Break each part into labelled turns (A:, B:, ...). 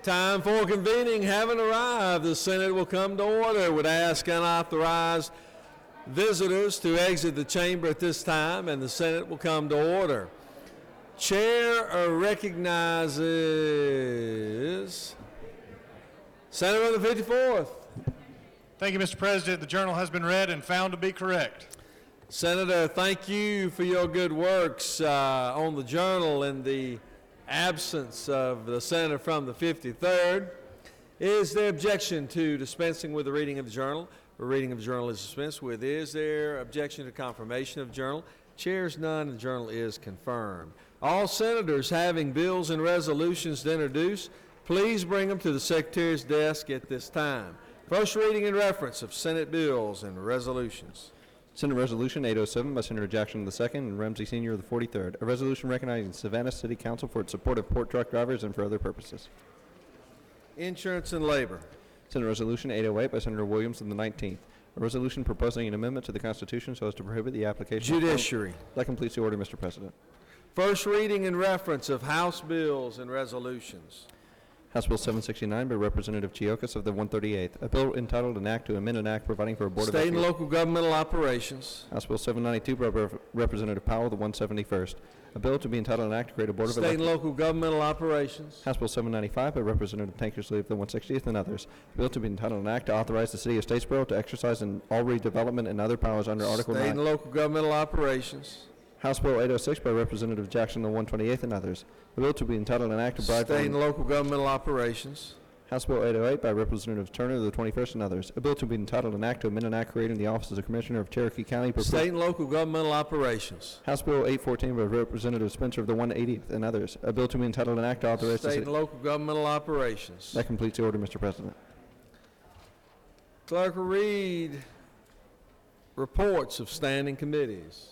A: Time for convening having arrived. The Senate will come to order. Would ask unauthorized visitors to exit the chamber at this time, and the Senate will come to order. Chair recognizes Senator of the 54th.
B: Thank you, Mr. President. The journal has been read and found to be correct.
A: Senator, thank you for your good works on the journal in the absence of the senator from the 53rd. Is there objection to dispensing with the reading of the journal? The reading of the journal is dispensed with. Is there objection to confirmation of the journal? Chairs none, the journal is confirmed. All senators having bills and resolutions to introduce, please bring them to the Secretary's desk at this time. First reading and reference of Senate bills and resolutions.
C: Senate Resolution 807 by Senator Jackson II and Ramsey Sr. of the 43rd. A resolution recognizing Savannah City Council for its support of port truck drivers and for other purposes.
A: Insurance and labor.
C: Senate Resolution 808 by Senator Williams of the 19th. A resolution proposing an amendment to the Constitution so as to prohibit the application
A: Judiciary.
C: That completes the order, Mr. President.
A: First reading and reference of House bills and resolutions.
C: House Bill 769 by Representative Chiokas of the 138th. A bill entitled An Act to Amend an Act providing for a Board of
A: State and local governmental operations.
C: House Bill 792 by Representative Powell of the 171st. A bill to be entitled An Act to create a Board of
A: State and local governmental operations.
C: House Bill 795 by Representative Tankersley of the 160th and others. A bill to be entitled An Act to authorize the City of Statesboro to exercise all redevelopment and other powers under Article 9.
A: State and local governmental operations.
C: House Bill 806 by Representative Jackson of the 128th and others. A bill to be entitled An Act to provide
A: State and local governmental operations.
C: House Bill 808 by Representative Turner of the 21st and others. A bill to be entitled An Act to amend an act creating the offices of Commissioner of Cherokee County.
A: State and local governmental operations.
C: House Bill 814 by Representative Spencer of the 180th and others. A bill to be entitled An Act to authorize
A: State and local governmental operations.
C: That completes the order, Mr. President.
A: Clerk will read reports of standing committees.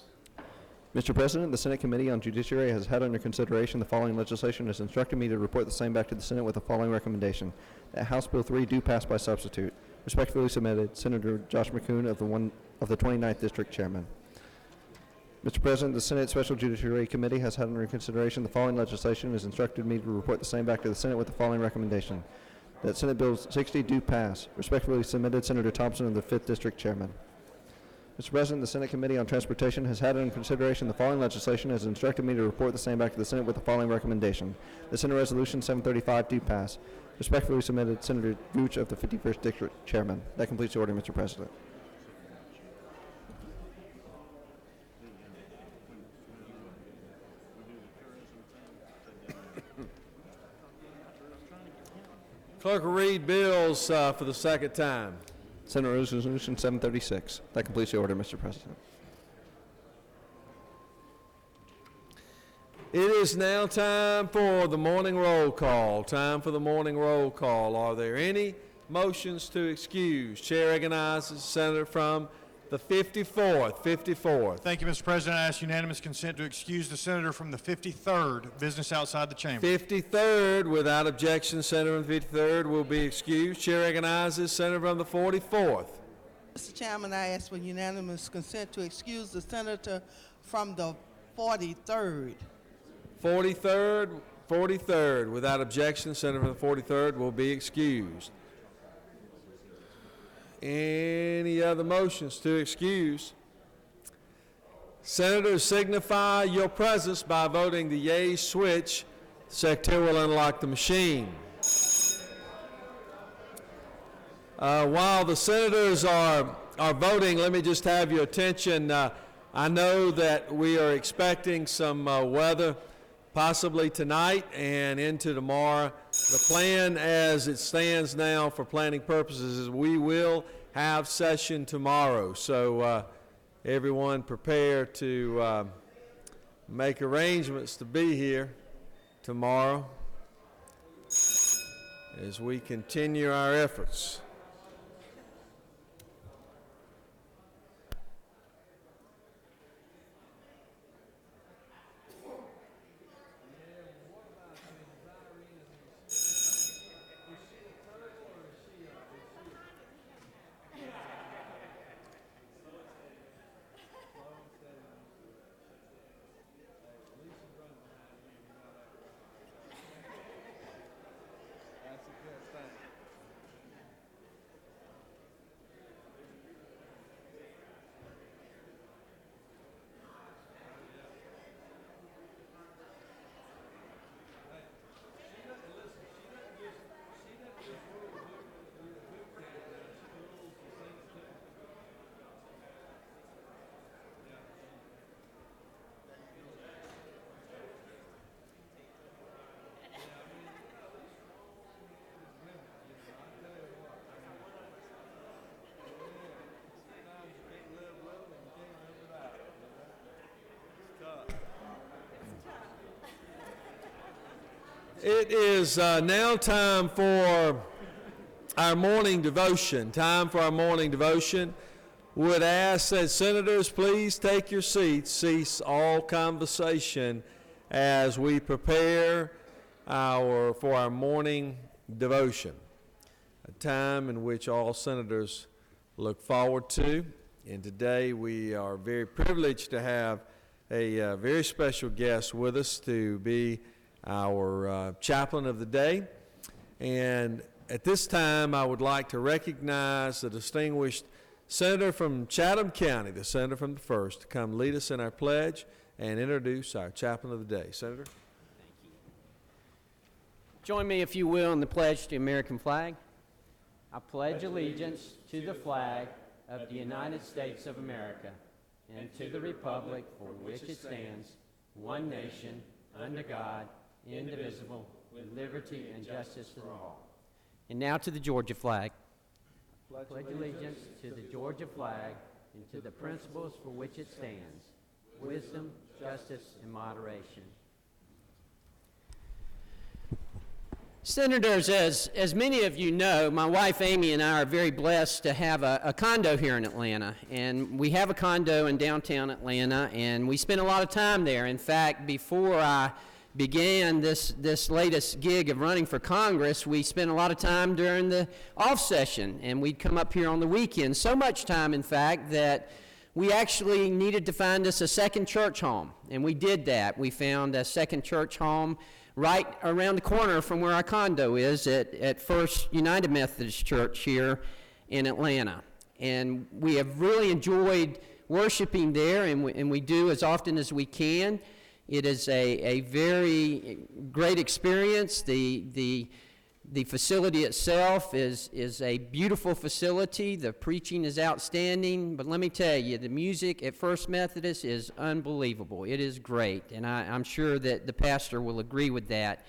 C: Mr. President, the Senate Committee on Judiciary has had under consideration the following legislation and has instructed me to report the same back to the Senate with the following recommendation: that House Bill 3 do pass by substitute. Respectfully submitted, Senator Josh McCoon of the 29th District Chairman. Mr. President, the Senate Special Judiciary Committee has had under consideration the following legislation and has instructed me to report the same back to the Senate with the following recommendation: that Senate Bill 60 do pass. Respectfully submitted, Senator Thompson of the 5th District Chairman. Mr. President, the Senate Committee on Transportation has had in consideration the following legislation and has instructed me to report the same back to the Senate with the following recommendation: the Senate Resolution 735 do pass. Respectfully submitted, Senator Gooch of the 51st District Chairman. That completes the order, Mr. President.
A: Clerk will read bills for the second time.
C: Senate Resolution 736. That completes the order, Mr. President.
A: It is now time for the morning roll call. Time for the morning roll call. Are there any motions to excuse? Chair recognizes Senator from the 54th.
B: Thank you, Mr. President. I ask unanimous consent to excuse the senator from the 53rd, business outside the chamber.
A: 53rd, without objection, Senator from the 53rd will be excused. Chair recognizes Senator from the 44th.
D: Mr. Chairman, I ask for unanimous consent to excuse the senator from the 43rd.
A: 43rd, without objection, Senator from the 43rd will be excused. Any other motions to excuse? Senators, signify your presence by voting the yea switch. The Secretary will unlock the machine. While the senators are voting, let me just have your attention. I know that we are expecting some weather possibly tonight and into tomorrow. The plan as it stands now for planning purposes is we will have session tomorrow. So everyone prepare to make arrangements to be here tomorrow as we continue our efforts. It is now time for our morning devotion. Time for our morning devotion. Would ask that senators please take your seats, cease all conversation as we prepare for our morning devotion. A time in which all senators look forward to. And today we are very privileged to have a very special guest with us to be our chaplain of the day. And at this time, I would like to recognize the distinguished senator from Chatham County, the senator from the 1st, to come lead us in our pledge and introduce our chaplain of the day. Senator?
E: Thank you. Join me, if you will, in the pledge to the American flag. I pledge allegiance to the flag of the United States of America and to the republic for which it stands, one nation, under God, indivisible, with liberty and justice for all. And now to the Georgia flag. I pledge allegiance to the Georgia flag and to the principles for which it stands, wisdom, justice, and moderation. Senators, as many of you know, my wife Amy and I are very blessed to have a condo here in Atlanta. And we have a condo in downtown Atlanta, and we spend a lot of time there. In fact, before I began this latest gig of running for Congress, we spent a lot of time during the off session, and we'd come up here on the weekends. So much time, in fact, that we actually needed to find us a second church home, and we did that. We found a second church home right around the corner from where our condo is at First United Methodist Church here in Atlanta. And we have really enjoyed worshiping there, and we do as often as we can. It is a very great experience. The facility itself is a beautiful facility. The preaching is outstanding. But let me tell you, the music at First Methodist is unbelievable. It is great, and I'm sure that the pastor will agree with that.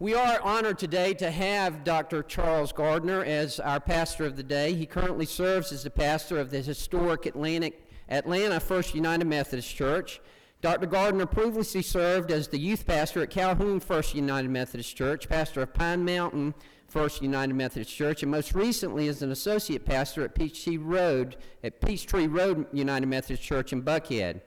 E: We are honored today to have Dr. Charles Gardner as our pastor of the day. He currently serves as the pastor of the historic Atlanta First United Methodist Church. Dr. Gardner previously served as the youth pastor at Calhoun First United Methodist Church, pastor of Pine Mountain First United Methodist Church, and most recently as an associate pastor at Peachtree Road United Methodist Church in Buckhead.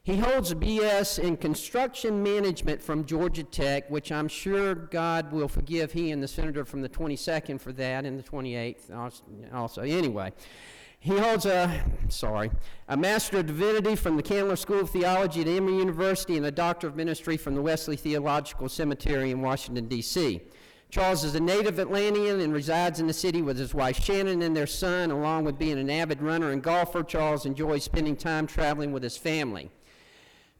E: He holds a BS in construction management from Georgia Tech, which I'm sure God will forgive he and the senator from the 22nd for that, and the 28th also. Anyway. He holds a Master of Divinity from the Candler School of Theology at Emory University and a Doctor of Ministry from the Wesley Theological Seminary in Washington, D.C. Charles is a native Atlantean and resides in the city with his wife Shannon and their son. Along with being an avid runner and golfer, Charles enjoys spending time traveling with his family.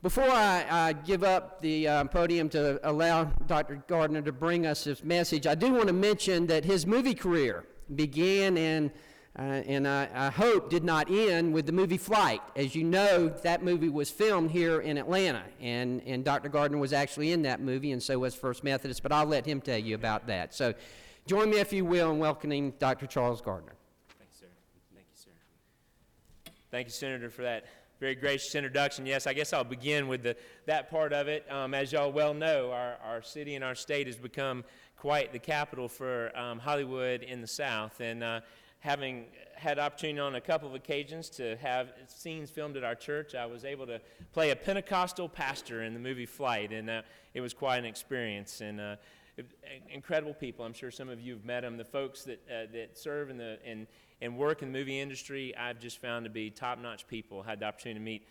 E: Before I give up the podium to allow Dr. Gardner to bring us his message, I do want to mention that his movie career began and I hope did not end with the movie Flight. As you know, that movie was filmed here in Atlanta, and Dr. Gardner was actually in that movie, and so was First Methodist, but I'll let him tell you about that. So join me, if you will, in welcoming Dr. Charles Gardner.
F: Thanks, sir. Thank you, sir. Thank you, Senator, for that very gracious introduction. Yes, I guess I'll begin with that part of it. As y'all well know, our city and our state has become quite the capital for Hollywood in the South, and having had opportunity on a couple of occasions to have scenes filmed at our church, I was able to play a Pentecostal pastor in the movie Flight, and it was quite an experience. And incredible people. I'm sure some of you have met them. The folks that serve and work in the movie industry, I've just found to be top-notch people. I had the opportunity to meet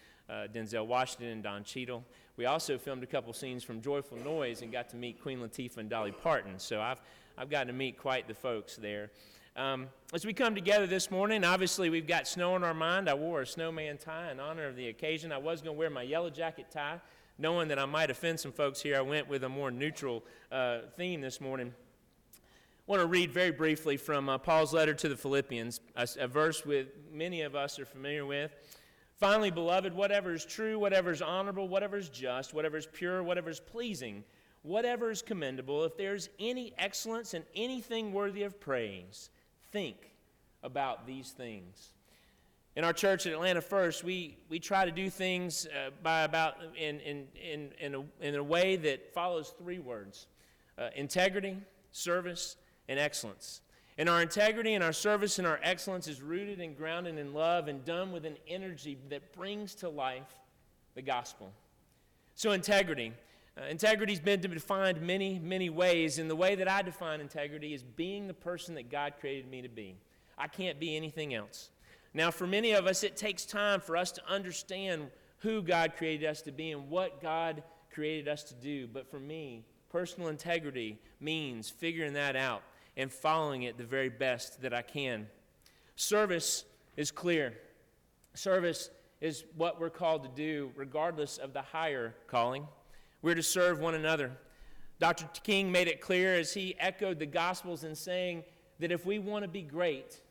F: Denzel Washington and Don Cheadle. We also filmed a couple scenes from Joyful Noise and got to meet Queen Latifah and Dolly Parton. So I've gotten to meet quite the folks there. As we come together this morning, obviously we've got snow on our mind. I wore a snowman tie in honor of the occasion. I was going to wear my yellow jacket tie, knowing that I might offend some folks here. I went with a more neutral theme this morning. I want to read very briefly from Paul's letter to the Philippians, a verse many of us are familiar with. Finally, beloved, whatever is true, whatever is honorable, whatever is just, whatever is pure, whatever is pleasing, whatever is commendable, if there's any excellence and anything worthy of praise, think about these things. In our church at Atlanta First, we try to do things in a way that follows three words. integrity, service, and excellence. And our integrity and our service and our excellence is rooted and grounded in love and done with an energy that brings to life the gospel. So integrity. Integrity's been defined many, many ways, and the way that I define integrity is being the person that God created me to be. I can't be anything else. Now, for many of us, it takes time for us to understand who God created us to be and what God created us to do. But for me, personal integrity means figuring that out and following it the very best that I can. Service is clear. Service is what we're called to do regardless of the higher calling. We're to serve one another. Dr. King made it clear as he echoed the Gospels in saying that if we want to be great,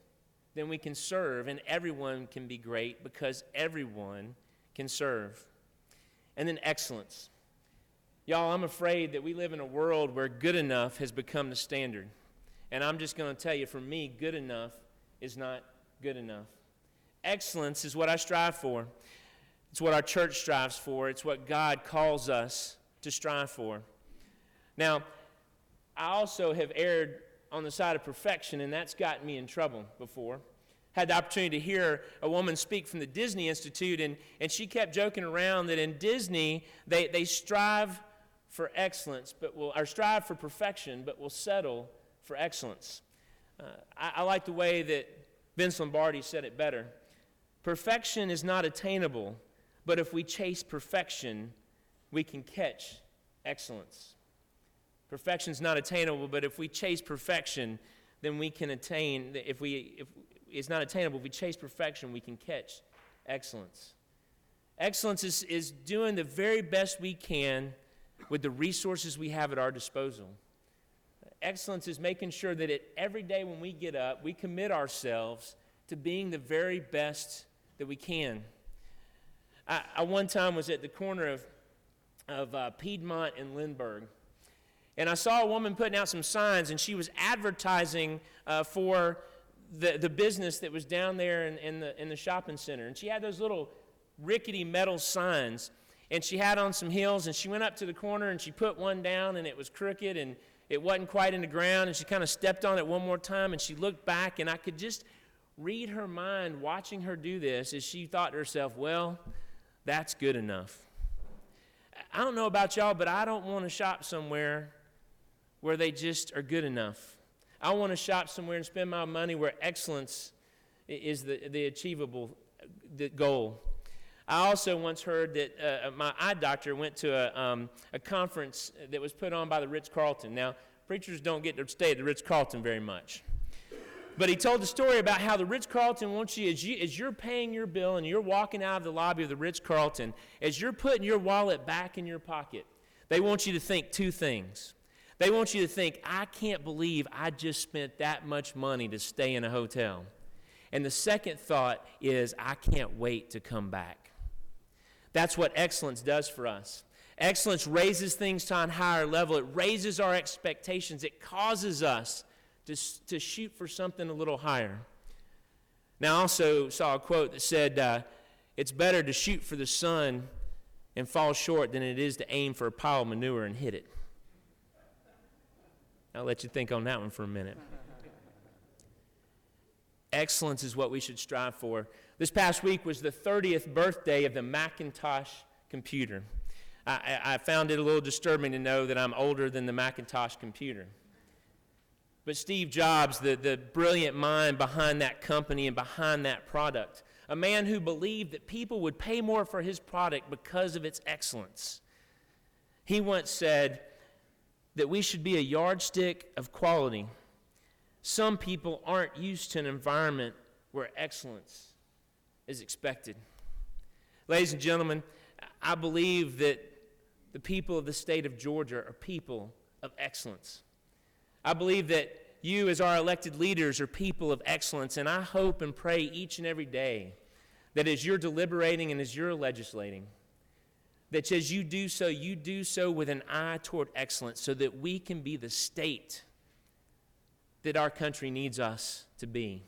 F: then we can serve, and everyone can be great because everyone can serve. And then excellence. Y'all, I'm afraid that we live in a world where good enough has become the standard. And I'm just going to tell you, for me, good enough is not good enough. Excellence is what I strive for. It's what our church strives for. It's what God calls us to strive for. Now, I also have erred on the side of perfection, and that's gotten me in trouble before. Had the opportunity to hear a woman speak from the Disney Institute, and she kept joking around that in Disney, they strive for excellence, or strive for perfection, but will settle for excellence. I like the way that Vince Lombardi said it better. Perfection is not attainable, but if we chase perfection, we can catch excellence. Perfection is not attainable, but if we chase perfection, then we can attain. If it's not attainable, if we chase perfection, we can catch excellence. Excellence is doing the very best we can with the resources we have at our disposal. Excellence is making sure that every day when we get up, we commit ourselves to being the very best that we can. I one time was at the corner of Piedmont and Lindbergh, and I saw a woman putting out some signs, and she was advertising for the business that was down there in the shopping center. And she had those little rickety metal signs, and she had on some heels, and she went up to the corner, and she put one down, and it was crooked, and it wasn't quite in the ground, and she kind of stepped on it one more time, and she looked back, and I could just read her mind watching her do this as she thought to herself, well, that's good enough. I don't know about y'all, but I don't want to shop somewhere where they just are good enough. I want to shop somewhere and spend my money where excellence is the achievable goal. I also once heard that my eye doctor went to a conference that was put on by the Ritz-Carlton. Now, preachers don't get to stay at the Ritz-Carlton very much. But he told the story about how the Ritz-Carlton wants you, as you're paying your bill and you're walking out of the lobby of the Ritz-Carlton, as you're putting your wallet back in your pocket, they want you to think two things. They want you to think, I can't believe I just spent that much money to stay in a hotel. And the second thought is, I can't wait to come back. That's what excellence does for us. Excellence raises things to a higher level. It raises our expectations. It causes us to shoot for something a little higher. Now, I also saw a quote that said, it's better to shoot for the sun and fall short than it is to aim for a pile of manure and hit it. I'll let you think on that one for a minute. Excellence is what we should strive for. This past week was the 30th birthday of the Macintosh computer. I found it a little disturbing to know that I'm older than the Macintosh computer. But Steve Jobs, the brilliant mind behind that company and behind that product, a man who believed that people would pay more for his product because of its excellence. He once said that we should be a yardstick of quality. Some people aren't used to an environment where excellence is expected. Ladies and gentlemen, I believe that the people of the state of Georgia are people of excellence. I believe that you as our elected leaders are people of excellence, and I hope and pray each and every day that as you're deliberating and as you're legislating, that as you do so with an eye toward excellence so that we can be the state that our country needs us to be.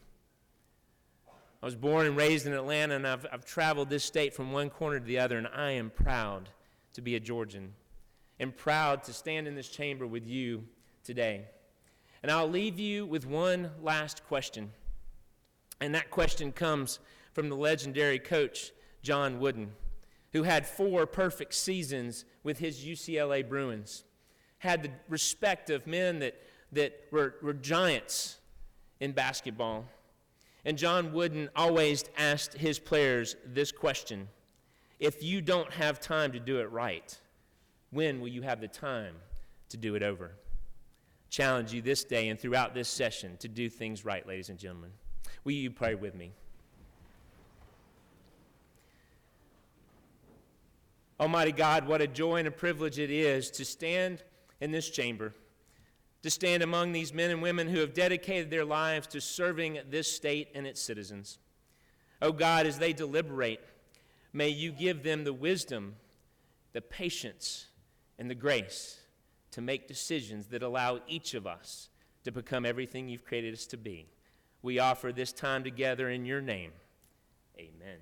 F: I was born and raised in Atlanta, and I've traveled this state from one corner to the other, and I am proud to be a Georgian. and proud to stand in this chamber with you today. And I'll leave you with one last question. And that question comes from the legendary coach, John Wooden, who had 4 perfect seasons with his UCLA Bruins, had the respect of men that were giants in basketball. And John Wooden always asked his players this question: if you don't have time to do it right, when will you have the time to do it over? Challenge you this day and throughout this session to do things right, ladies and gentlemen. Will you pray with me? Almighty God, what a joy and a privilege it is to stand in this chamber, to stand among these men and women who have dedicated their lives to serving this state and its citizens. Oh God, as they deliberate, may you give them the wisdom, the patience, and the grace to make decisions that allow each of us to become everything you've created us to be. We offer this time together in your name. Amen.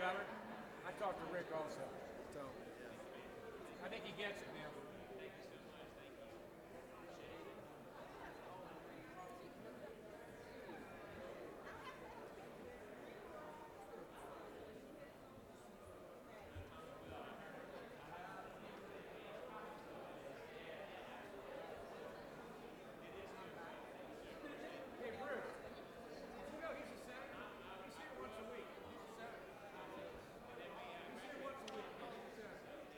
G: Robert, I talked to Rick also, so I think he gets it now. Hey, Bruce, you know he's a senator. He's here once a week. He's a senator. He's here once a week. He's a senator.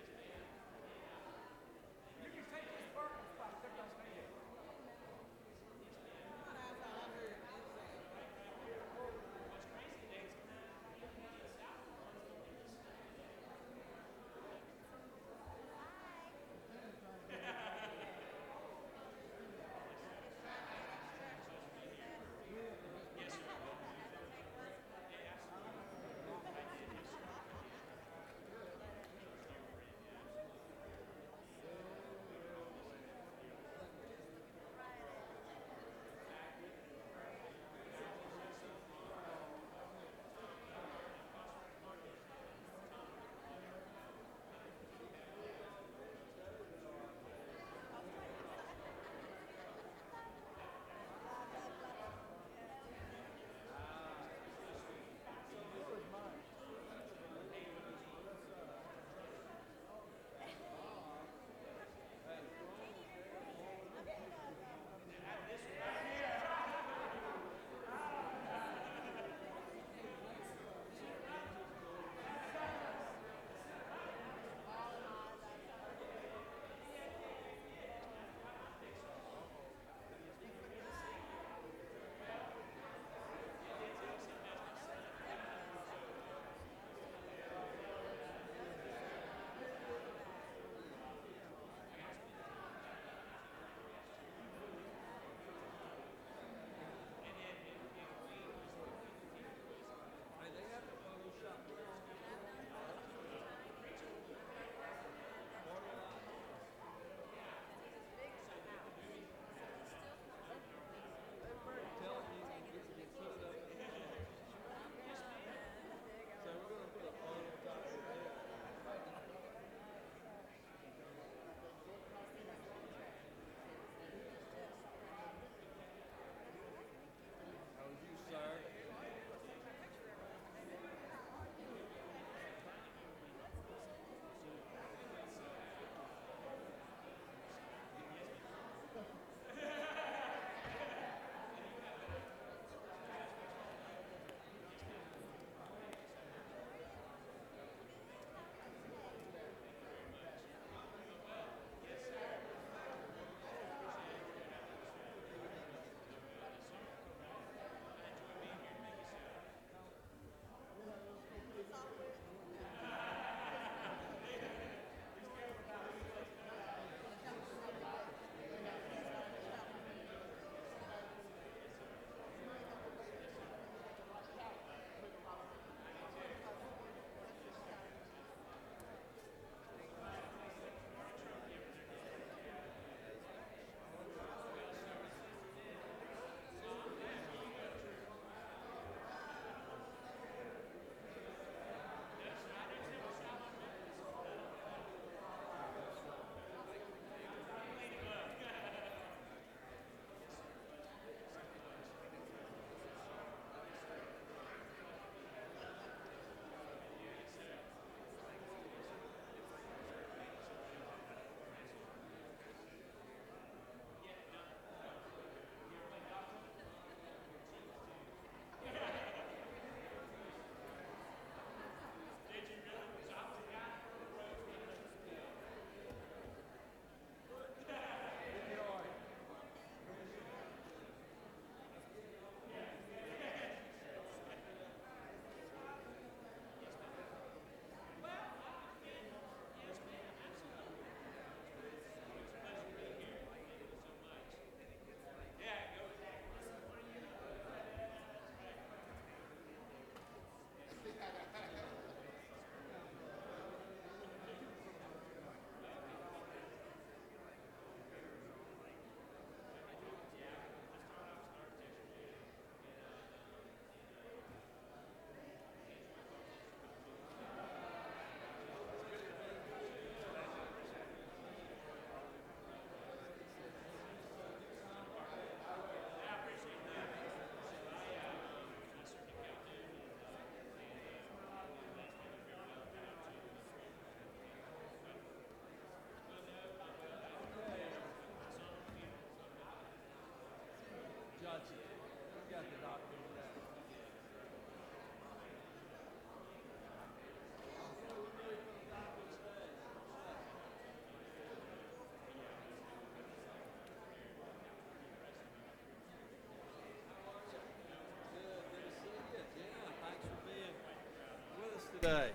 A: today.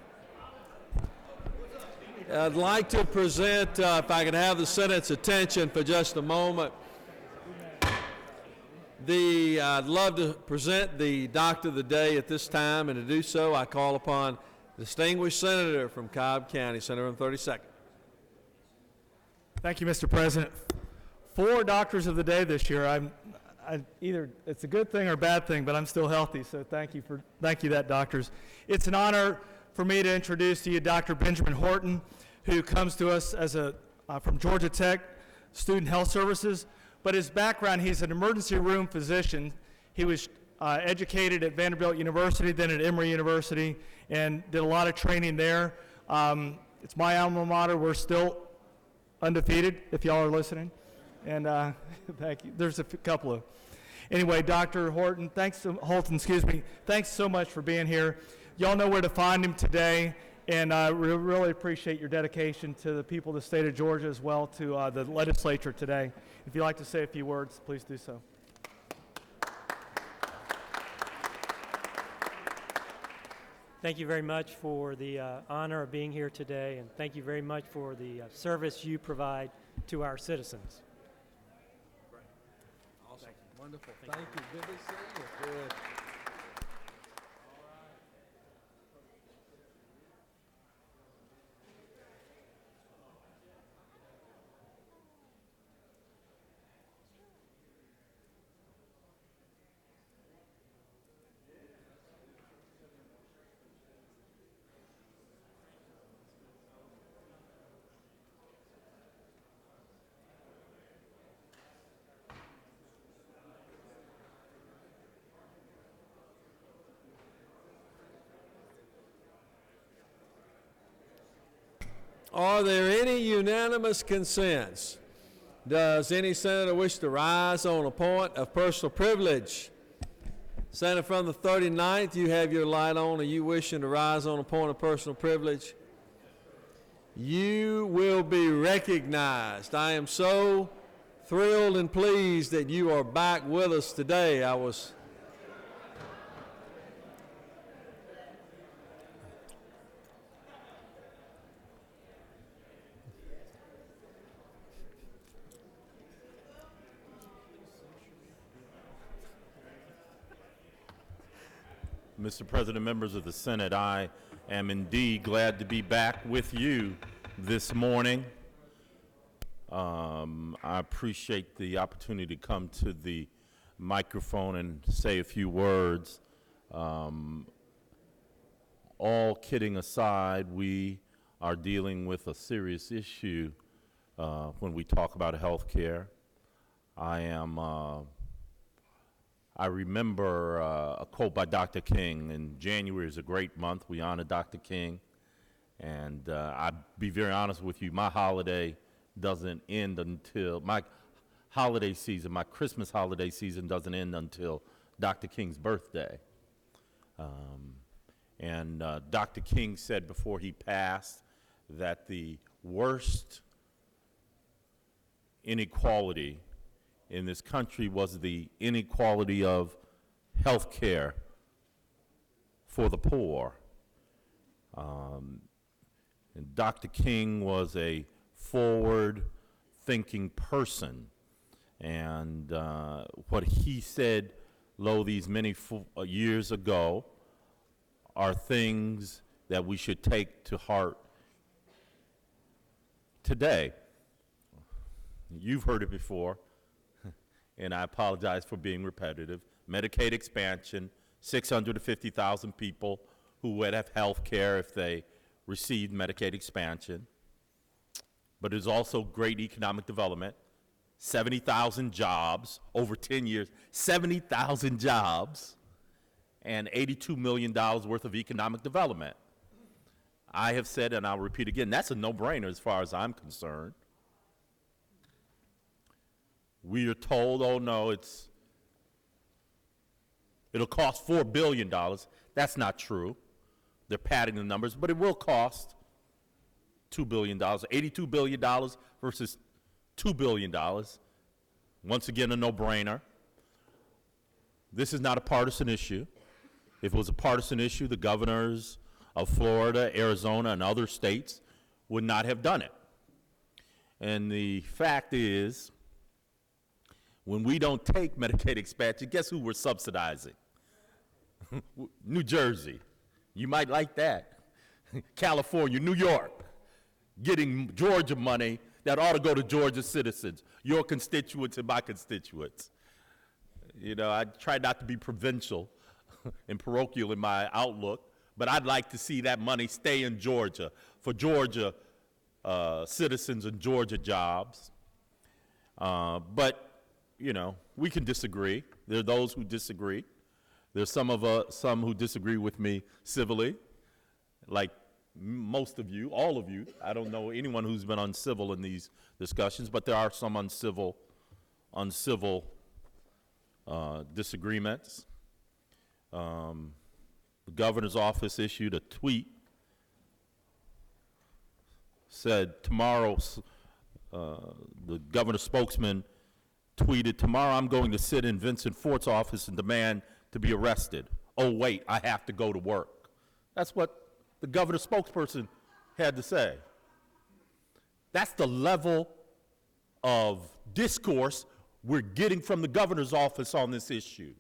A: I'd like to present, if I could have the Senate's attention for just a moment, I'd love to present the Doctor of the Day at this time, and to do so, I call upon distinguished Senator from Cobb County, Senator from 32nd.
H: Thank you, Mr. President. 4 Doctors of the Day this year. Either it's a good thing or a bad thing, but I'm still healthy, so thank you, that doctors. It's an honor for me to introduce to you Dr. Benjamin Horton, who comes to us as from Georgia Tech Student Health Services. But his background, he's an emergency room physician. He was educated at Vanderbilt University, then at Emory University, and did a lot of training there. It's my alma mater. We're still undefeated, if y'all are listening. And thank you. There's a couple of. Anyway, Dr. Holton, thanks so much for being here. Y'all know where to find him today, and I really appreciate your dedication to the people of the state of Georgia as well, to the legislature today. If you'd like to say a few words, please do so.
I: Thank you very much for the honor of being here today, and thank you very much for the service you provide to our citizens.
A: Awesome. Wonderful. Thank you. Good to see you. Good. Are there any unanimous consents? Does any senator wish to rise on a point of personal privilege? Senator from the 39th, you have your light on. Are you wishing to rise on a point of personal privilege? You will be recognized. I am so thrilled and pleased that you are back with us today.
J: Mr. President, members of the Senate, I am indeed glad to be back with you this morning. I appreciate the opportunity to come to the microphone and say a few words. All kidding aside, we are dealing with a serious issue when we talk about health care. I remember a quote by Dr. King, and January is a great month. We honor Dr. King. And I'll be very honest with you, my holiday doesn't end until, my Christmas holiday season doesn't end until Dr. King's birthday. Dr. King said before he passed that the worst inequality in this country was the inequality of health care for the poor. And Dr. King was a forward-thinking person. And what he said, these many years ago, are things that we should take to heart today. You've heard it before. And I apologize for being repetitive. Medicaid expansion, 650,000 people who would have health care if they received Medicaid expansion. But it's also great economic development, 70,000 jobs over 10 years, 70,000 jobs, and $82 million worth of economic development. I have said, and I'll repeat again, that's a no-brainer as far as I'm concerned. We are told, oh no, it'll cost $4 billion. That's not true. They're padding the numbers, but it will cost $2 billion, $82 billion versus $2 billion. Once again, a no-brainer. This is not a partisan issue. If it was a partisan issue, the governors of Florida, Arizona, and other states would not have done it. And the fact is, when we don't take Medicaid expansion, guess who we're subsidizing? New Jersey. You might like that. California, New York, getting Georgia money that ought to go to Georgia citizens, your constituents and my constituents. You know, I try not to be provincial and parochial in my outlook, but I'd like to see that money stay in Georgia for Georgia citizens and Georgia jobs. But, you know, we can disagree. There are those who disagree. There's some who disagree with me civilly, like most of you, all of you. I don't know anyone who's been uncivil in these discussions, but there are some uncivil disagreements. The governor's office issued a tweet, said tomorrow, the governor's spokesman tweeted, "Tomorrow I'm going to sit in Vincent Fort's office and demand to be arrested. Oh wait, I have to go to work." That's what the governor's spokesperson had to say. That's the level of discourse we're getting from the governor's office on this issue.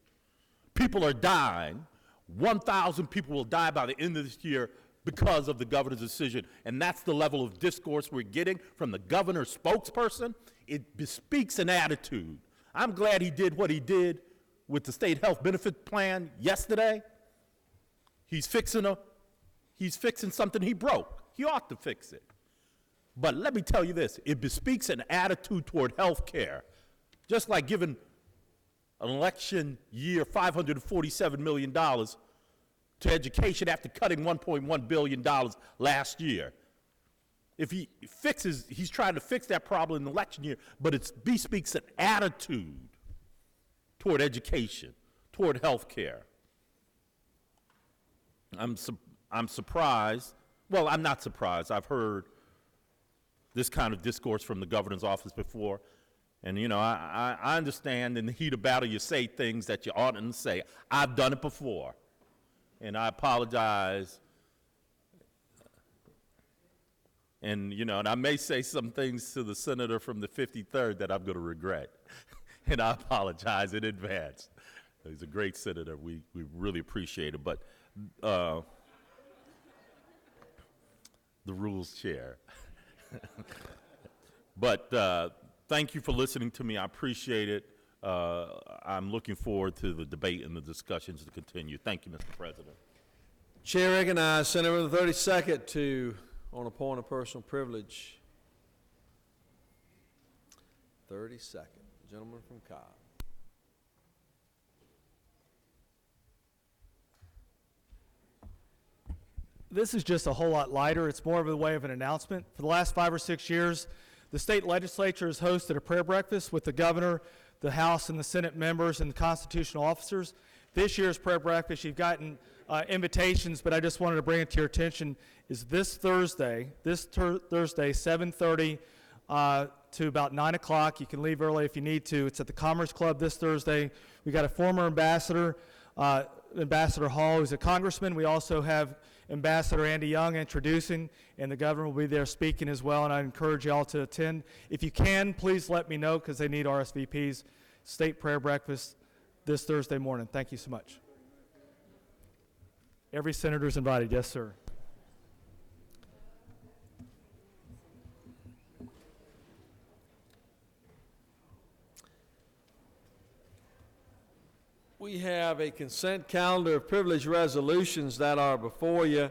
J: People are dying. 1,000 people will die by the end of this year because of the governor's decision. And that's the level of discourse we're getting from the governor's spokesperson. It bespeaks an attitude. I'm glad he did what he did with the state health benefit plan yesterday. He's fixing something he broke. He ought to fix it. But let me tell you this, it bespeaks an attitude toward health care. Just like giving an election year $547 million to education after cutting $1.1 billion last year. If he's trying to fix that problem in the election year, but it bespeaks an attitude toward education, toward health care. I'm surprised. Well, I'm not surprised. I've heard this kind of discourse from the governor's office before. And, you know, I understand in the heat of battle you say things that you oughtn't to say. I've done it before. And I apologize. And, you know, and I may say some things to the senator from the 53rd that I'm going to regret. And I apologize in advance. He's a great senator. We really appreciate it. But the rules chair. But thank you for listening to me. I appreciate it. I'm looking forward to the debate and the discussions to continue. Thank you, Mr. President.
A: Chair recognizes Senator from the 32nd on a point of personal privilege. 32nd. Gentleman from Cobb.
H: This is just a whole lot lighter. It's more of a way of an announcement. For the last 5 or 6 years, the state legislature has hosted a prayer breakfast with the governor, the House and the Senate members, and the constitutional officers. This year's prayer breakfast, you've gotten invitations, but I just wanted to bring it to your attention, is this Thursday, 7:30 to about 9 o'clock. You can leave early if you need to. It's at the Commerce Club this Thursday. We got a former ambassador, Ambassador Hall, who's a congressman. We also have Ambassador Andy Young introducing, and the governor will be there speaking as well, and I encourage you all to attend. If you can, please let me know, because they need RSVPs. State prayer breakfast this Thursday morning. Thank you so much. Every senator's invited. Yes, sir.
A: We have a consent calendar of privilege resolutions that are before you.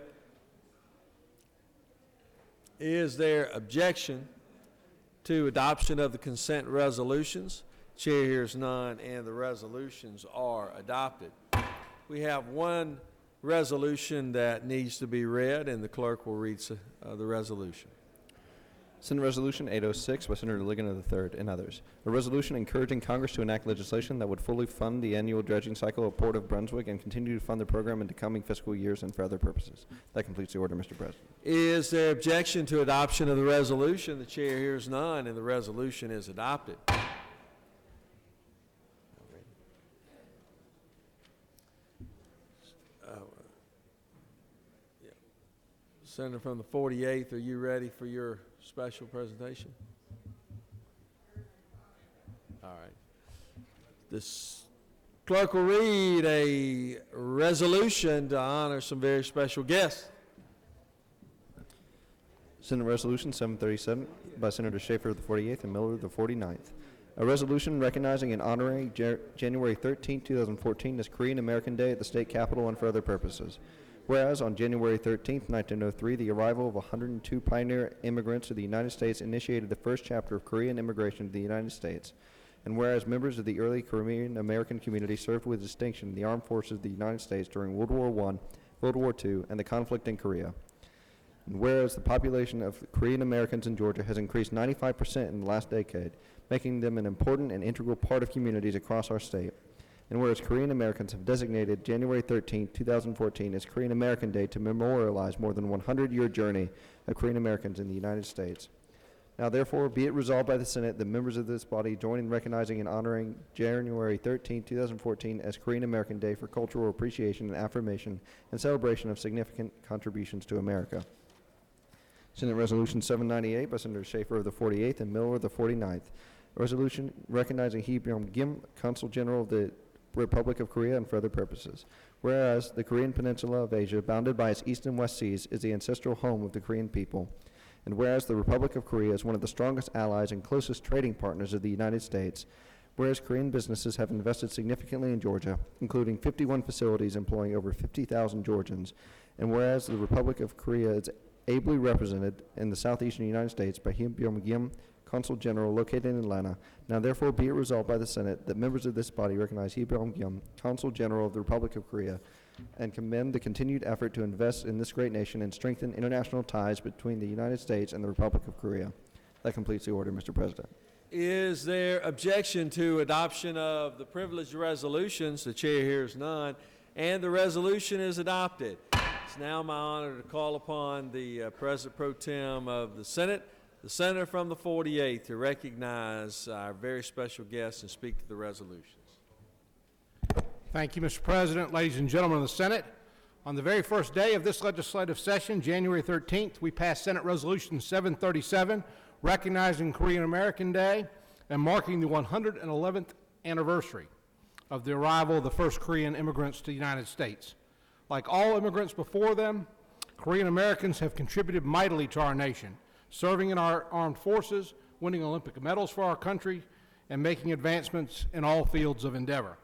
A: Is there objection to adoption of the consent resolutions? Chair hears none, and the resolutions are adopted. We have one resolution that needs to be read, and the clerk will read the resolution.
C: Senate Resolution 806 by Senator Ligon III and others. A resolution encouraging Congress to enact legislation that would fully fund the annual dredging cycle of Port of Brunswick and continue to fund the program into coming fiscal years and for other purposes. That completes the order, Mr. President.
A: Is there objection to adoption of the resolution? The chair hears none, and the resolution is adopted. Senator from the 48th, are you ready for your special presentation? All right. This clerk will read a resolution to honor some very special guests.
C: Senate Resolution 737 by Senator Schaefer of the 48th and Miller of the 49th. A resolution recognizing and honoring January 13, 2014 as Korean American Day at the State Capitol and for other purposes. Whereas on January 13, 1903, the arrival of 102 pioneer immigrants to the United States initiated the first chapter of Korean immigration to the United States. And whereas members of the early Korean American community served with distinction in the armed forces of the United States during World War I, World War II, and the conflict in Korea. And whereas the population of Korean Americans in Georgia has increased 95% in the last decade, making them an important and integral part of communities across our state. And whereas Korean Americans have designated January 13, 2014 as Korean American Day to memorialize more than 100-year journey of Korean Americans in the United States. Now therefore, be it resolved by the Senate that members of this body join in recognizing and honoring January 13, 2014 as Korean American Day for cultural appreciation and affirmation and celebration of significant contributions to America. Senate Resolution 798 by Senator Schaefer of the 48th and Miller of the 49th. A resolution recognizing Hee Byung-kim, Consul General of the Republic of Korea, and for other purposes. Whereas the Korean Peninsula of Asia, bounded by its east and west seas, is the ancestral home of the Korean people. And whereas the Republic of Korea is one of the strongest allies and closest trading partners of the United States, whereas Korean businesses have invested significantly in Georgia, including 51 facilities employing over 50,000 Georgians, and whereas the Republic of Korea is ably represented in the southeastern United States by Hee Byung-kim, Consul General located in Atlanta. Now therefore be it resolved by the Senate that members of this body recognize Hee Byung-kim, Consul General of the Republic of Korea, and commend the continued effort to invest in this great nation and strengthen international ties between the United States and the Republic of Korea. That completes the order, Mr. President.
A: Is there objection to adoption of the privileged resolutions? The chair hears none, and the resolution is adopted. It's now my honor to call upon the President Pro Tem of the Senate, the Senator from the 48th, to recognize our very special guests and speak to the resolutions.
G: Thank you, Mr. President. Ladies and gentlemen of the Senate, on the very first day of this legislative session, January 13th, we passed Senate Resolution 737, recognizing Korean American Day and marking the 111th anniversary of the arrival of the first Korean immigrants to the United States. Like all immigrants before them, Korean Americans have contributed mightily to our nation, serving in our armed forces, winning Olympic medals for our country, and making advancements in all fields of endeavor.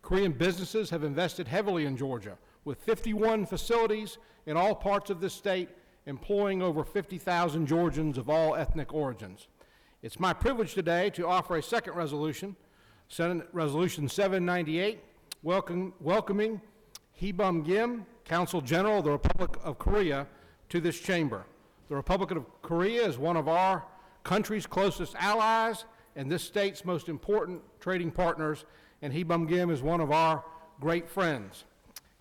G: Korean businesses have invested heavily in Georgia, with 51 facilities in all parts of this state, employing over 50,000 Georgians of all ethnic origins. It's my privilege today to offer a second resolution, Senate Resolution 798, welcoming Hee Byung-kim, Consul General of the Republic of Korea, to this chamber. The Republic of Korea is one of our country's closest allies and this state's most important trading partners, and Hee Byung-kim is one of our great friends.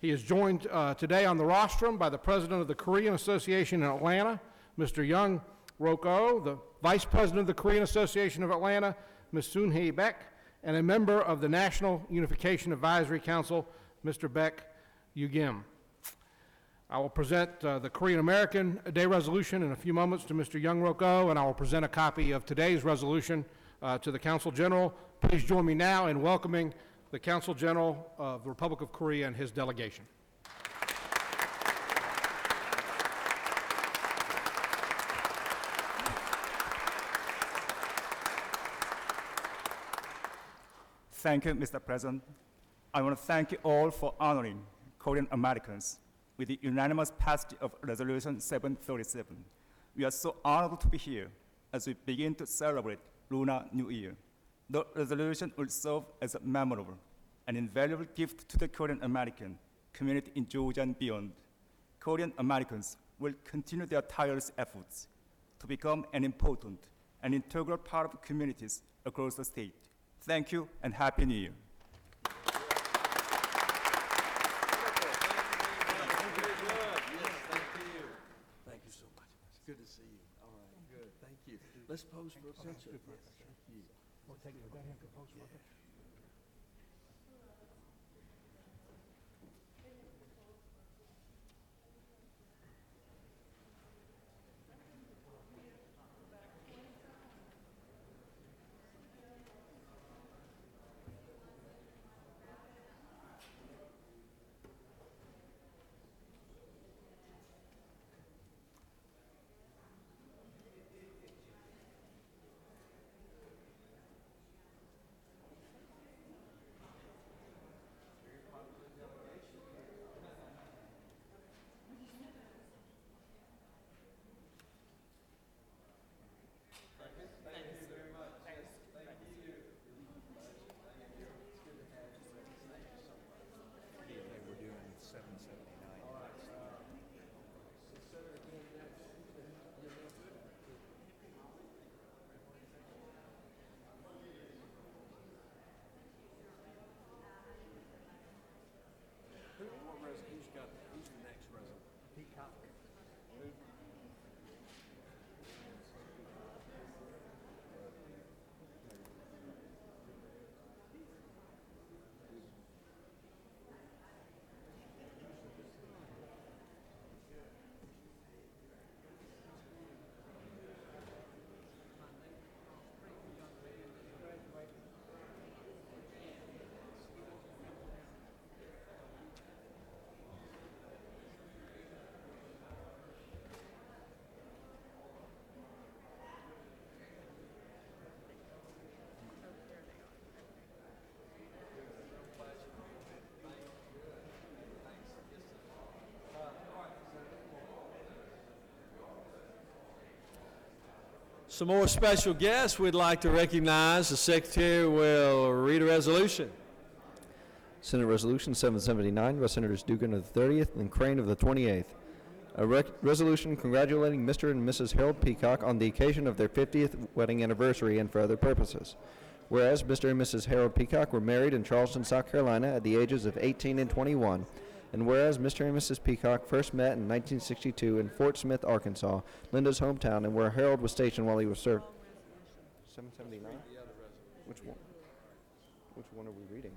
G: He is joined today on the rostrum by the President of the Korean Association in Atlanta, Mr. Young Rok-oh, the Vice President of the Korean Association of Atlanta, Ms. Soon-hee Baek, and a member of the National Unification Advisory Council, Mr. Baek Yu-gim. I will present the Korean American Day resolution in a few moments to Mr. Young Rok-oh, and I will present a copy of today's resolution to the Consul General. Please join me now in welcoming the Consul General of the Republic of Korea and his delegation.
K: Thank you, Mr. President. I want to thank you all for honoring Korean Americans with the unanimous passage of Resolution 737. We are so honored to be here as we begin to celebrate Lunar New Year. The resolution will serve as a memorable and invaluable gift to the Korean American community in Georgia and beyond. Korean Americans will continue their tireless efforts to become an important and integral part of communities across the state. Thank you and Happy New Year.
A: Thank you so much. It's good to see you. All right, good. Thank you. Let's pose for a picture. Yes, thank you. Some more special guests we'd like to recognize. The Secretary will read a resolution.
C: Senate Resolution 779 by Senators Dugan of the 30th and Crane of the 28th. A resolution congratulating Mr. and Mrs. Harold Peacock on the occasion of their 50th wedding anniversary and for other purposes. Whereas Mr. and Mrs. Harold Peacock were married in Charleston, South Carolina at the ages of 18 and 21. And whereas Mr. and Mrs. Peacock first met in 1962 in Fort Smith, Arkansas, Linda's hometown, and where Harold was stationed while he was served. 779? Which one? Which one are we reading?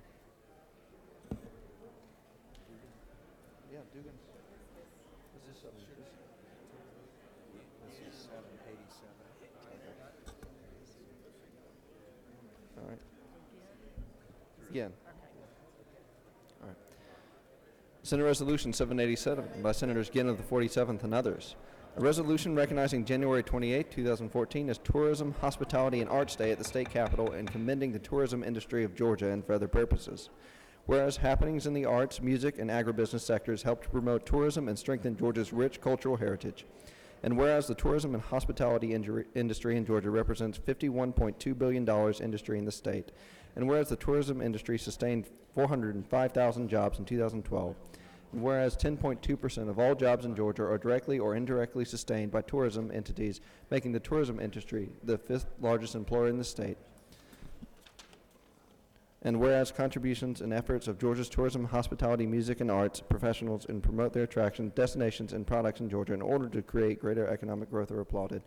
C: Yeah, Dugan. Is this something? This is 787. All right. Again. All right. Senate Resolution 787 by Senators Ginn of the 47th and others. A resolution recognizing January 28, 2014 as Tourism, Hospitality, and Arts Day at the state capitol and commending the tourism industry of Georgia and for other purposes. Whereas happenings in the arts, music, and agribusiness sectors help to promote tourism and strengthen Georgia's rich cultural heritage. And whereas the tourism and hospitality industry in Georgia represents $51.2 billion industry in the state. And whereas the tourism industry sustained 405,000 jobs in 2012. And whereas 10.2% of all jobs in Georgia are directly or indirectly sustained by tourism entities, making the tourism industry the 5th largest employer in the state. And whereas contributions and efforts of Georgia's tourism, hospitality, music, and arts professionals and promote their attractions, destinations, and products in Georgia in order to create greater economic growth are applauded.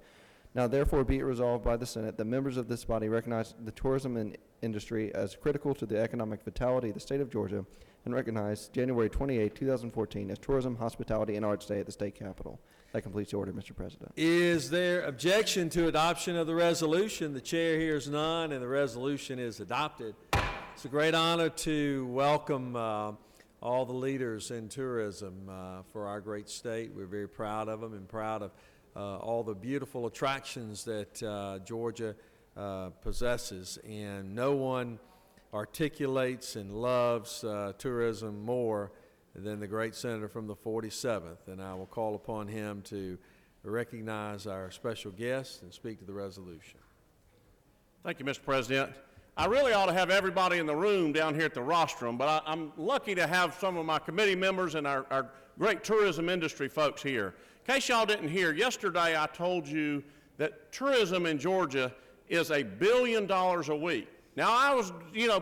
C: Now therefore be it resolved by the Senate that members of this body recognize the tourism industry as critical to the economic vitality of the state of Georgia and recognize January 28, 2014 as Tourism, Hospitality, and Arts Day at the state capitol. That completes the order, Mr. President.
A: Is there objection to adoption of the resolution? The chair hears none, and the resolution is adopted. It's a great honor to welcome all the leaders in tourism for our great state. We're very proud of them and proud of all the beautiful attractions that Georgia possesses. And no one articulates and loves tourism more than the great senator from the 47th. And I will call upon him to recognize our special guest and speak to the resolution.
L: Thank you, Mr. President. I really ought to have everybody in the room down here at the rostrum, but I'm lucky to have some of my committee members and our great tourism industry folks here. In case y'all didn't hear, yesterday I told you that tourism in Georgia is $1 billion a week. Now I was,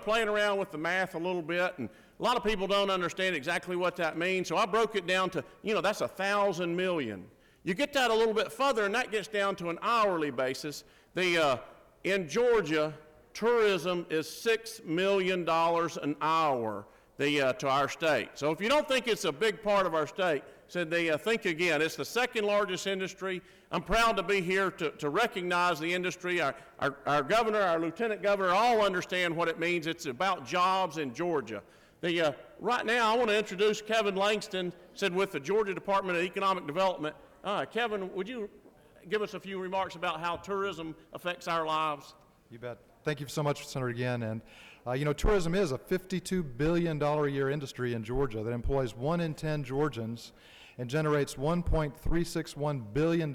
L: playing around with the math a little bit, and a lot of people don't understand exactly what that means, so I broke it down to, that's 1,000 million. You get that a little bit further, and that gets down to an hourly basis. In Georgia, tourism is $6 million an hour to our state. So if you don't think it's a big part of our state, think again. It's the second largest industry. I'm proud to be here to recognize the industry. Our governor, our lieutenant governor all understand what it means. It's about jobs in Georgia. Right now, I want to introduce Kevin Langston, with the Georgia Department of Economic Development. Kevin, would you give us a few remarks about how tourism affects our lives?
M: You bet. Thank you so much, Senator Ginn. And, tourism is a $52 billion a year industry in Georgia that employs 1 in 10 Georgians and generates $1.361 billion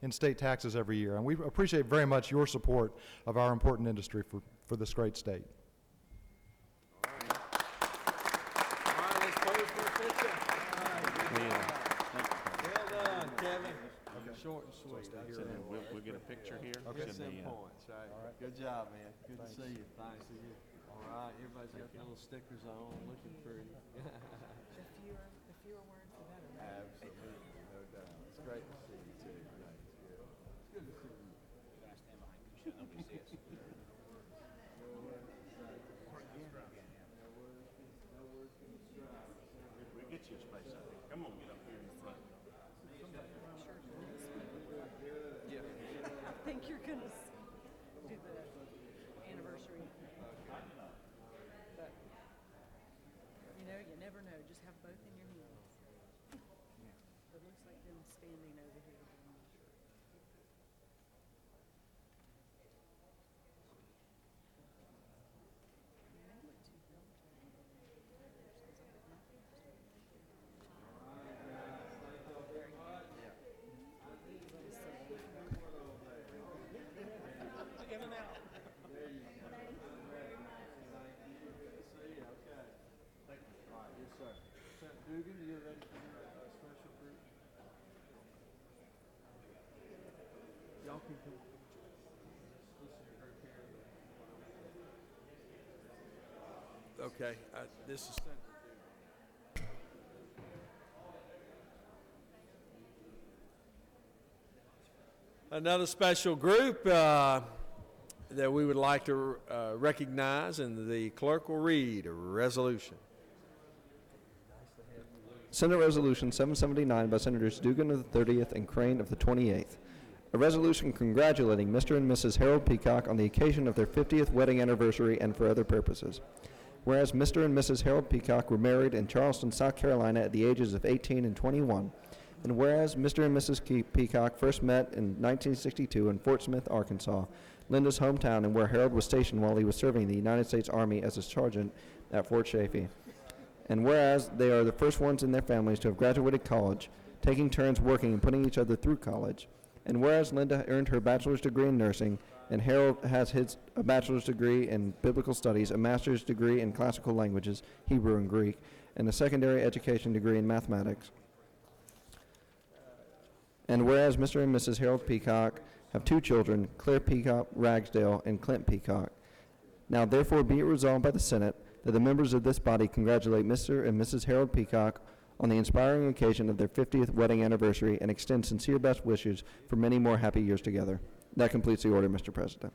M: in state taxes every year. And we appreciate very much your support of our important industry for this great state.
A: Short and sweet.
L: We'll get a picture here.
A: Okay. Get some points, right? All right. Good job, man. Good to see you. Thanks. See you. All right. Everybody's got their little stickers on, looking pretty.
N: The fewer words, the better.
A: Absolutely, no doubt. It's great to see you too. It's good to see you.
L: We'll get you a space out here. Come on, get up here in the front.
N: I think you're going to do the anniversary. But, you never know. Just have both in your hands. It looks like them standing over here.
A: Okay, this is. Another special group that we would like to recognize, and the clerk will read a resolution.
C: Senate Resolution 779 by Senators Dugan of the 30th and Crane of the 28th. A resolution congratulating Mr. and Mrs. Harold Peacock on the occasion of their 50th wedding anniversary and for other purposes. Whereas Mr. and Mrs. Harold Peacock were married in Charleston, South Carolina at the ages of 18 and 21. And whereas Mr. and Mrs. Peacock first met in 1962 in Fort Smith, Arkansas, Linda's hometown, and where Harold was stationed while he was serving the United States Army as a sergeant at Fort Chaffee. And whereas they are the first ones in their families to have graduated college, taking turns working and putting each other through college. And whereas Linda earned her bachelor's degree in nursing, and Harold has a bachelor's degree in biblical studies, a master's degree in classical languages, Hebrew and Greek, and a secondary education degree in mathematics. And whereas Mr. and Mrs. Harold Peacock have two children, Claire Peacock Ragsdale and Clint Peacock. Now therefore be it resolved by the Senate that the members of this body congratulate Mr. and Mrs. Harold Peacock on the inspiring occasion of their 50th wedding anniversary and extend sincere best wishes for many more happy years together. That completes the order, Mr. President.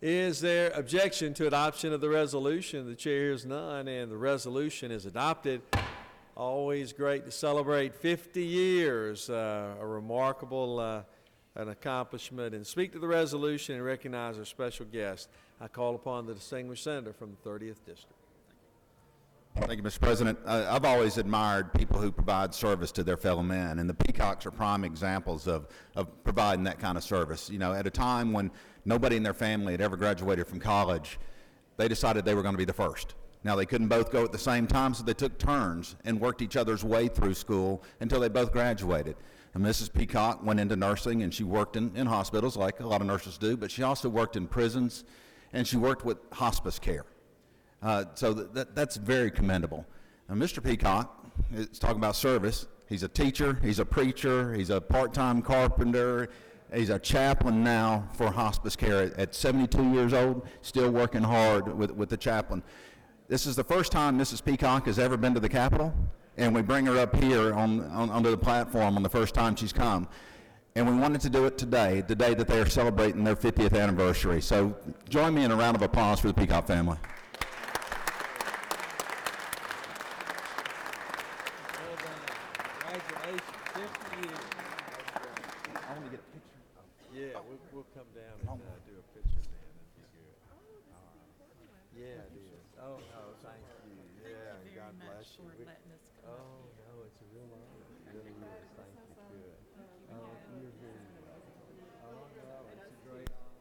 A: Is there objection to adoption of the resolution? The chair hears none, and the resolution is adopted. Always great to celebrate 50 years, a remarkable an accomplishment. And speak to the resolution and recognize our special guest. I call upon the distinguished senator from the 30th District.
O: Thank you, Mr. President. I've always admired people who provide service to their fellow men, and the Peacocks are prime examples of providing that kind of service. You know, at a time when nobody in their family had ever graduated from college, they decided they were going to be the first. Now, they couldn't both go at the same time, so they took turns and worked each other's way through school until they both graduated. And Mrs. Peacock went into nursing, and she worked in hospitals like a lot of nurses do, but she also worked in prisons, and she worked with hospice care. So that's very commendable. Now, Mr. Peacock is talking about service. He's a teacher, he's a preacher, he's a part-time carpenter, he's a chaplain now for hospice care at 72 years old, still working hard with the chaplain. This is the first time Mrs. Peacock has ever been to the Capitol, and we bring her up here onto the platform on the first time she's come. And we wanted to do it today, the day that they are celebrating their 50th anniversary. So join me in a round of applause for the Peacock family.
A: Yeah, we'll come down and do a picture then if you could. Yeah, it is. Oh, no, thank you. Yeah, God bless you. Oh, no, it's a real honor. It really is. Thank you. Good. Oh, you're very welcome. Oh, no, it's a great honor.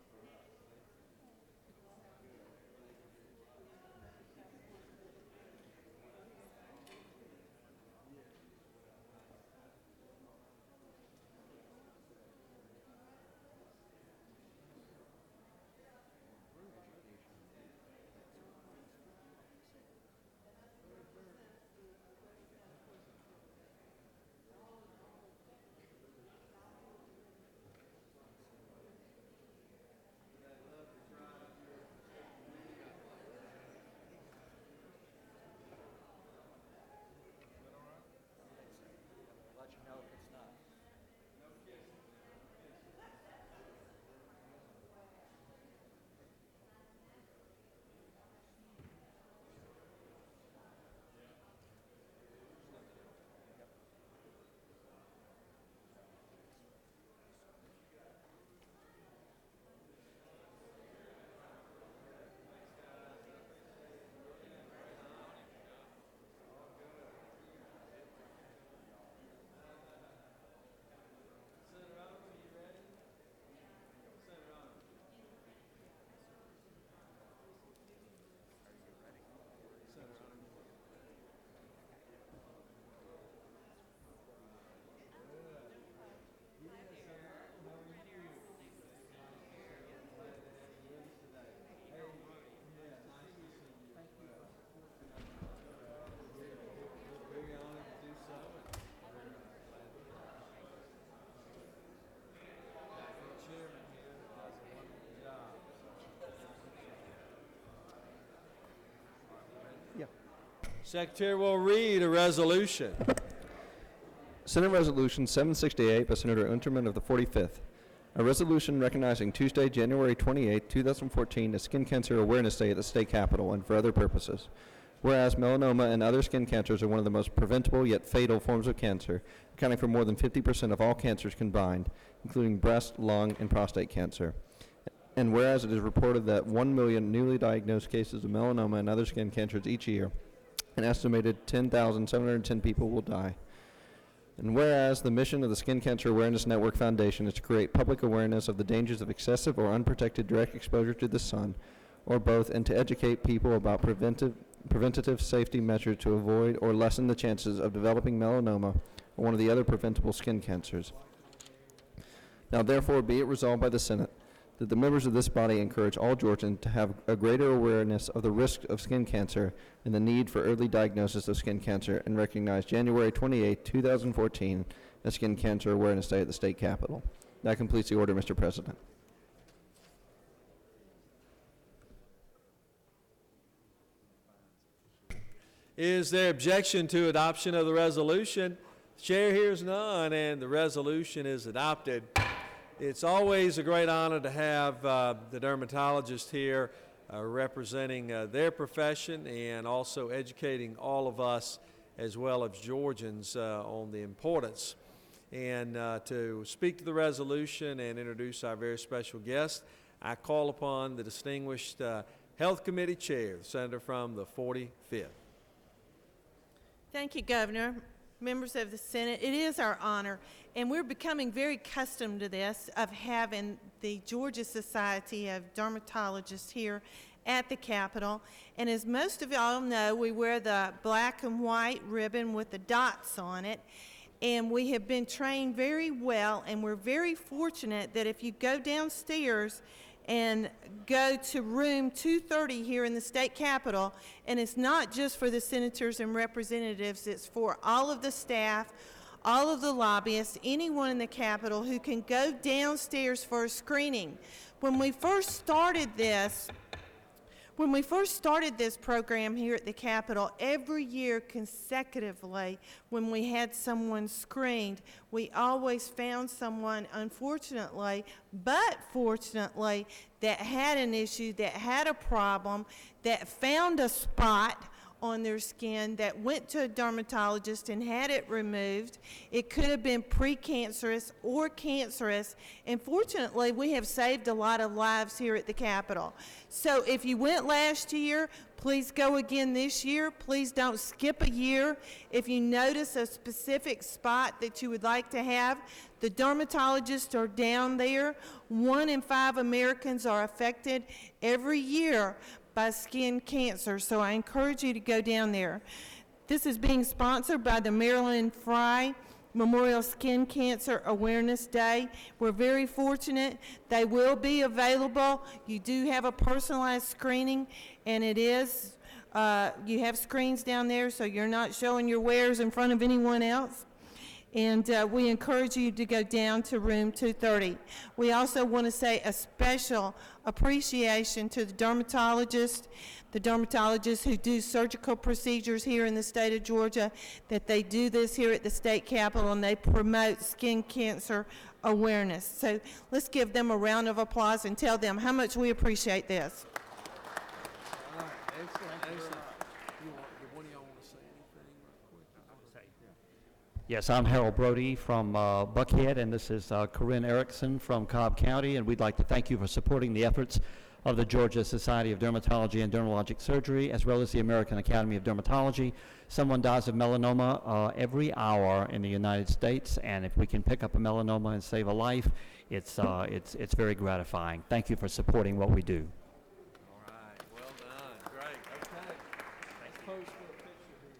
A: Secretary will read a resolution.
C: Senate Resolution 768 by Senator Unterman of the 45th. A resolution recognizing Tuesday, January 28, 2014 as Skin Cancer Awareness Day at the State Capitol and for other purposes. Whereas melanoma and other skin cancers are one of the most preventable yet fatal forms of cancer, accounting for more than 50% of all cancers combined, including breast, lung, and prostate cancer. And whereas it is reported that 1 million newly diagnosed cases of melanoma and other skin cancers each year, an estimated 10,710 people will die. And whereas the mission of the Skin Cancer Awareness Network Foundation is to create public awareness of the dangers of excessive or unprotected direct exposure to the sun, or both, and to educate people about preventative safety measures to avoid or lessen the chances of developing melanoma or one of the other preventable skin cancers. Now therefore be it resolved by the Senate that the members of this body encourage all Georgians to have a greater awareness of the risk of skin cancer and the need for early diagnosis of skin cancer, and recognize January 28, 2014 as Skin Cancer Awareness Day at the State Capitol. That completes the order, Mr. President.
A: Is there objection to adoption of the resolution? The chair hears none, and the resolution is adopted. It's always a great honor to have the dermatologist here representing their profession and also educating all of us as well as Georgians on the importance. And to speak to the resolution and introduce our very special guest, I call upon the distinguished Health Committee Chair, the Senator from the 45th.
P: Thank you, Governor. Members of the Senate, it is our honor, and we're becoming very accustomed to this, of having the Georgia Society of Dermatologists here at the Capitol. And as most of y'all know, we wear the black and white ribbon with the dots on it, and we have been trained very well, and we're very fortunate that if you go downstairs and go to room 230 here in the state capitol, and it's not just for the senators and representatives, it's for all of the staff, all of the lobbyists, anyone in the capitol who can go downstairs for a screening. When we first started this program here at the Capitol, every year consecutively, when we had someone screened, we always found someone, unfortunately, but fortunately, that had an issue, that had a problem, that found a spot on their skin, that went to a dermatologist and had it removed. It could have been precancerous or cancerous, and fortunately we have saved a lot of lives here at the Capitol. So if you went last year, please go again this year. Please don't skip a year. If you notice a specific spot that you would like to have, the dermatologists are down there. 1 in 5 Americans are affected every year by skin cancer, so I encourage you to go down there. This is being sponsored by the Marilyn Frye Memorial Skin Cancer Awareness Day. We're very fortunate. They will be available. You do have a personalized screening, and it is, you have screens down there, so you're not showing your wares in front of anyone else. And we encourage you to go down to room 230. We also want to say a special appreciation to the dermatologists who do surgical procedures here in the state of Georgia, that they do this here at the state capitol, and they promote skin cancer awareness. So let's give them a round of applause and tell them how much we appreciate this.
A: All right, excellent, excellent. One of y'all want to say anything real quick?
Q: Yes, I'm Harold Brody from Buckhead, and this is Corinne Erickson from Cobb County, and we'd like to thank you for supporting the efforts of the Georgia Society of Dermatology and Dermatologic Surgery, as well as the American Academy of Dermatology. Someone dies of melanoma every hour in the United States, and if we can pick up a melanoma and save a life, it's very gratifying. Thank you for supporting what we do.
A: All right, well done, great, okay. Let's pose for a picture here.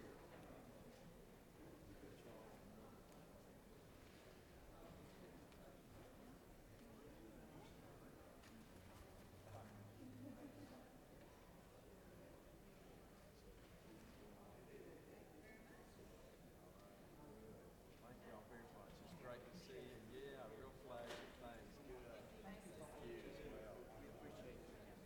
A: Thank y'all very much. It's great to see you. Yeah, real flashy things. Good. Thank you as well. We appreciate it.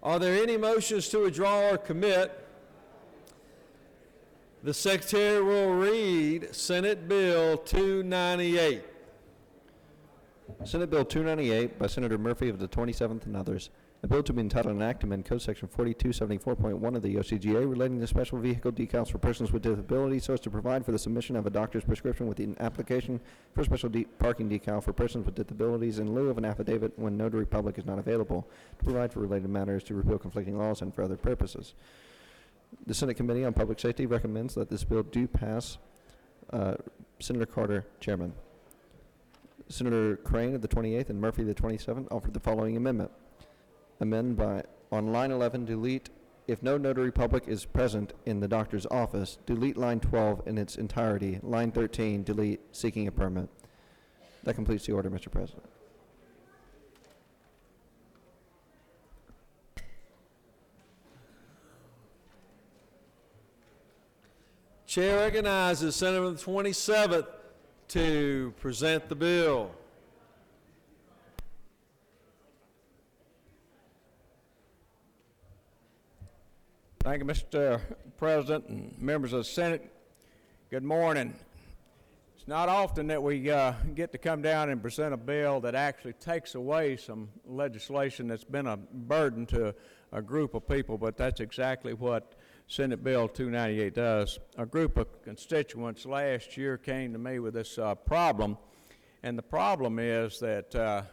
A: Are there any motions to withdraw or commit? The Secretary will read Senate Bill 298.
C: Senate Bill 298 by Senator Murphy of the 27th and others. A bill to be entitled an act to amend Code Section 4274.1 of the OCGA relating to special vehicle decals for persons with disabilities so as to provide for the submission of a doctor's prescription with an application for special parking decal for persons with disabilities in lieu of an affidavit when notary public is not available, to provide for related matters, to repeal conflicting laws, and for other purposes. The Senate Committee on Public Safety recommends that this bill do pass. Senator Carter, Chairman. Senator Crane of the 28th and Murphy of the 27th offered the following amendment. Amend by, on line 11, delete, if no notary public is present in the doctor's office, delete line 12 in its entirety. Line 13, delete seeking a permit. That completes the order, Mr. President.
A: Chair recognizes Senator from the 27th to present the bill.
R: Thank you, Mr. President and members of the Senate. Good morning. It's not often that we get to come down and present a bill that actually takes away some legislation that's been a burden to a group of people, but that's exactly what Senate Bill 298 does. A group of constituents last year came to me with this problem, and the problem is that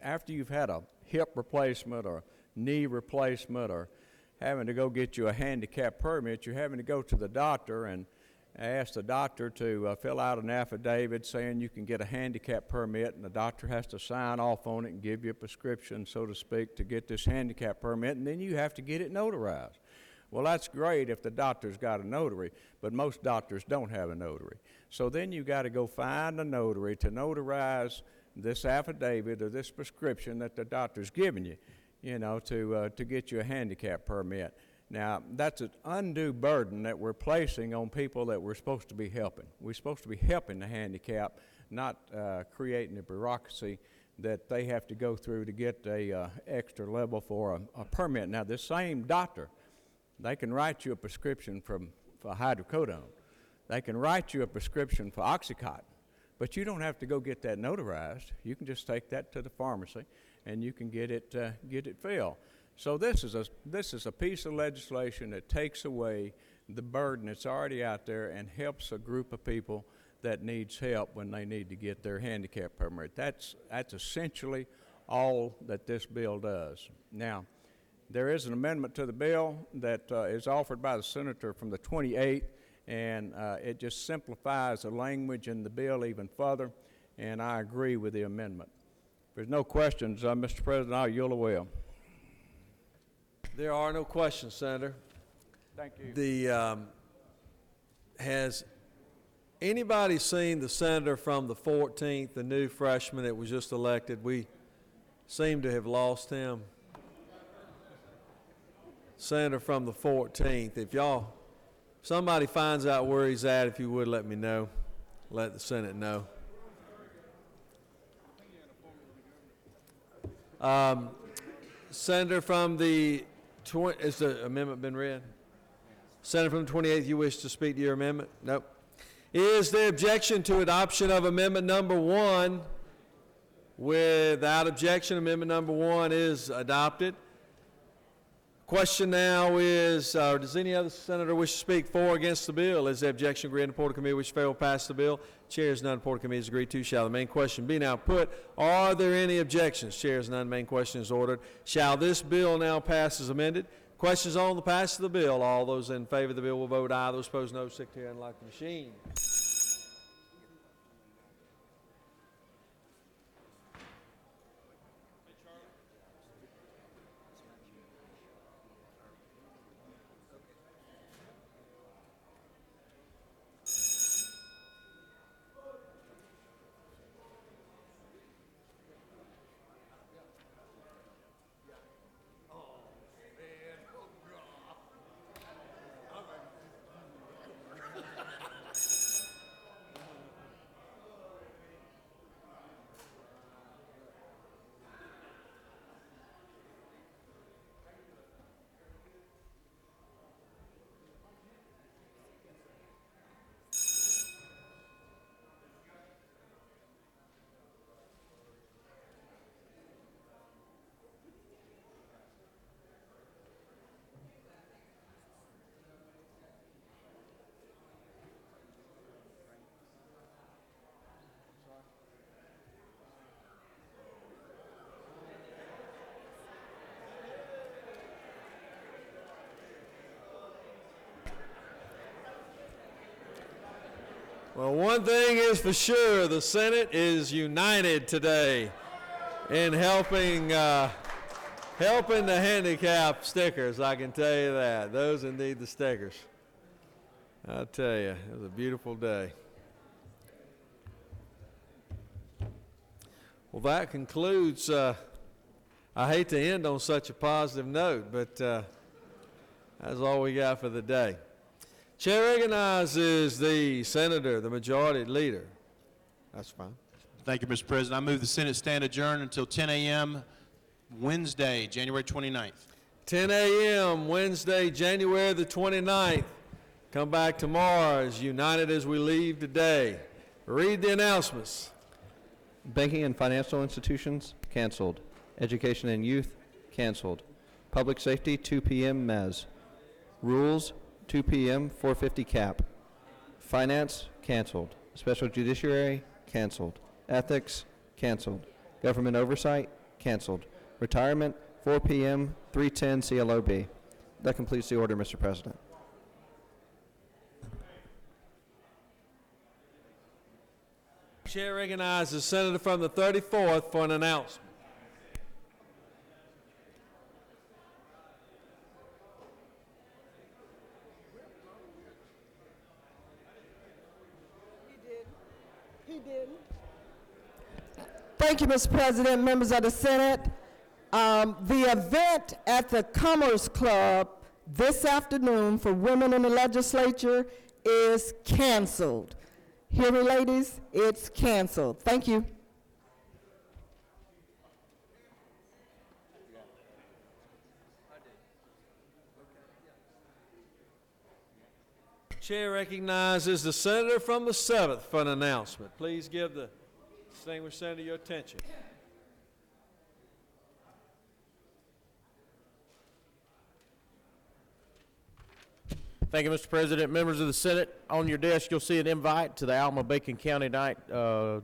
R: after you've had a hip replacement or knee replacement or having to go get you a handicap permit, you're having to go to the doctor and ask the doctor to fill out an affidavit saying you can get a handicap permit, and the doctor has to sign off on it and give you a prescription, so to speak, to get this handicap permit, and then you have to get it notarized. Well, that's great if the doctor's got a notary, but most doctors don't have a notary. So then you got to go find a notary to notarize this affidavit or this prescription that the doctor's giving you, to get you a handicap permit. Now, that's an undue burden that we're placing on people that we're supposed to be helping. We're supposed to be helping the handicap, not creating a bureaucracy that they have to go through to get a extra level for a permit. Now, this same doctor, they can write you a prescription for hydrocodone. They can write you a prescription for Oxycontin, but you don't have to go get that notarized. You can just take that to the pharmacy and you can get it filled. So this is a piece of legislation that takes away the burden that's already out there and helps a group of people that needs help when they need to get their handicap permit. That's essentially all that this bill does. Now, there is an amendment to the bill that is offered by the senator from the 28th, and it just simplifies the language in the bill even further, and I agree with the amendment. If there's no questions, Mr. President, I'll yield away.
A: There are no questions, Senator.
R: Thank you.
A: Has anybody seen the senator from the 14th, the new freshman that was just elected? We seem to have lost him. Senator from the 14th. If somebody finds out where he's at, if you would let me know, let the Senate know. Senator from the has the amendment been read? Senator from the 28th, you wish to speak to your amendment? Nope. Is there objection to adoption of amendment number 1? Without objection, amendment number 1 is adopted. Question now is, does any other senator wish to speak for or against the bill? Is there objection agreed in the Report Committee which fail pass the bill? Chair is none. The Report Committee is agreed to. Shall the main question be now put? Are there any objections? Chair is none. The main question is ordered. Shall this bill now pass as amended? Questions on the pass of the bill. All those in favor of the bill will vote aye. Those opposed, no. Secretary, unlock the machine. Well, one thing is for sure, the Senate is united today in helping helping the handicap stickers. I can tell you that. Those that need the stickers. I'll tell you, it was a beautiful day. Well, that concludes. I hate to end on such a positive note, but that's all we got for the day. Chair recognizes the senator, the majority leader. That's fine.
B: Thank you, Mr. President. I move the Senate stand adjourned until 10 a.m. Wednesday, January 29th.
A: 10 a.m. Wednesday, January the 29th. Come back tomorrow as united as we leave today. Read the announcements.
C: Banking and financial institutions, canceled. Education and youth, canceled. Public safety, 2 p.m. MES. Rules, 2 p.m., 4:50 cap. Finance, canceled. Special judiciary, canceled. Ethics, canceled. Government oversight, canceled. Retirement, 4 p.m., 310 CLOB. That completes the order, Mr. President.
A: Chair recognizes the senator from the 34th for an announcement.
S: Thank you, Mr. President, members of the Senate. The event at the Commerce Club this afternoon for women in the legislature is canceled. Hear me, ladies? It's canceled. Thank you.
A: Chair recognizes the senator from the 7th for an announcement. Please give the distinguished senator your attention.
T: Thank you, Mr. President. Members of the Senate, on your desk you'll see an invite to the Alma-Bacon County night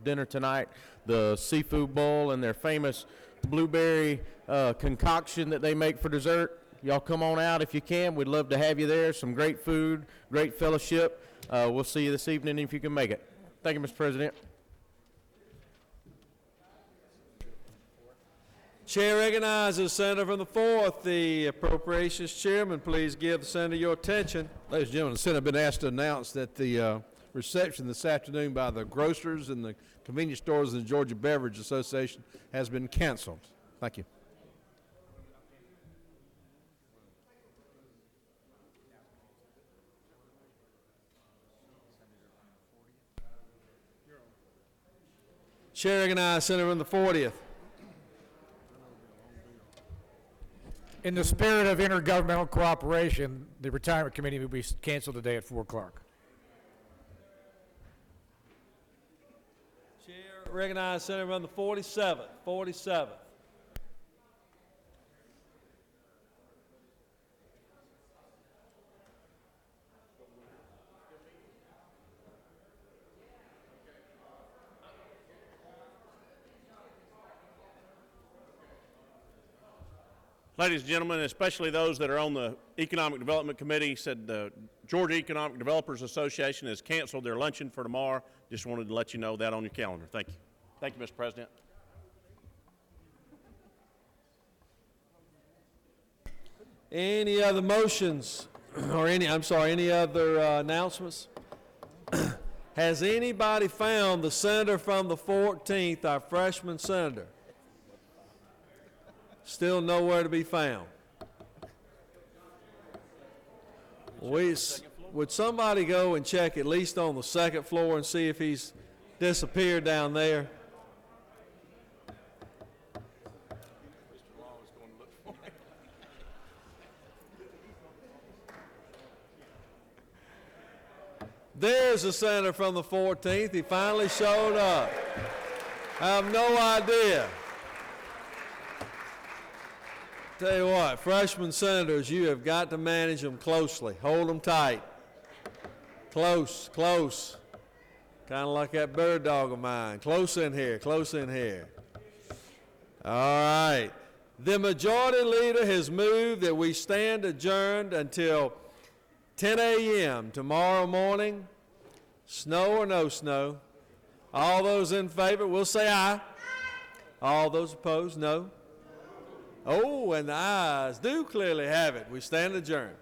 T: dinner tonight, the seafood bowl and their famous blueberry concoction that they make for dessert. Y'all come on out if you can. We'd love to have you there. Some great food, great fellowship. We'll see you this evening if you can make it. Thank you, Mr. President.
A: Chair recognizes the senator from the 4th, the appropriations chairman. Please give the senator your attention.
U: Ladies and gentlemen, the Senate has been asked to announce that the reception this afternoon by the grocers and the convenience stores and the Georgia Beverage Association has been canceled. Thank you.
A: Chair recognizes the senator from the 40th.
V: In the spirit of intergovernmental cooperation, the retirement committee will be canceled today at 4 o'clock.
A: Chair recognizes the senator from the 47th. 47th.
L: Ladies and gentlemen, especially those that are on the Economic Development Committee, said the Georgia Economic Developers Association has canceled their luncheon for tomorrow. Just wanted to let you know that on your calendar. Thank you. Thank you, Mr. President.
A: Any other motions or any other announcements? Has anybody found the senator from the 14th, our freshman senator? Still nowhere to be found. Would somebody go and check at least on the 2nd floor and see if he's disappeared down there? There's the senator from the 14th. He finally showed up. I have no idea. Tell you what, freshman senators, you have got to manage them closely. Hold them tight. Close, close. Kind of like that bird dog of mine. Close in here, close in here. All right. The majority leader has moved that we stand adjourned until 10 a.m. tomorrow morning. Snow or no snow? All those in favor will say aye. All those opposed, no. Oh, and the ayes do clearly have it. We stand adjourned.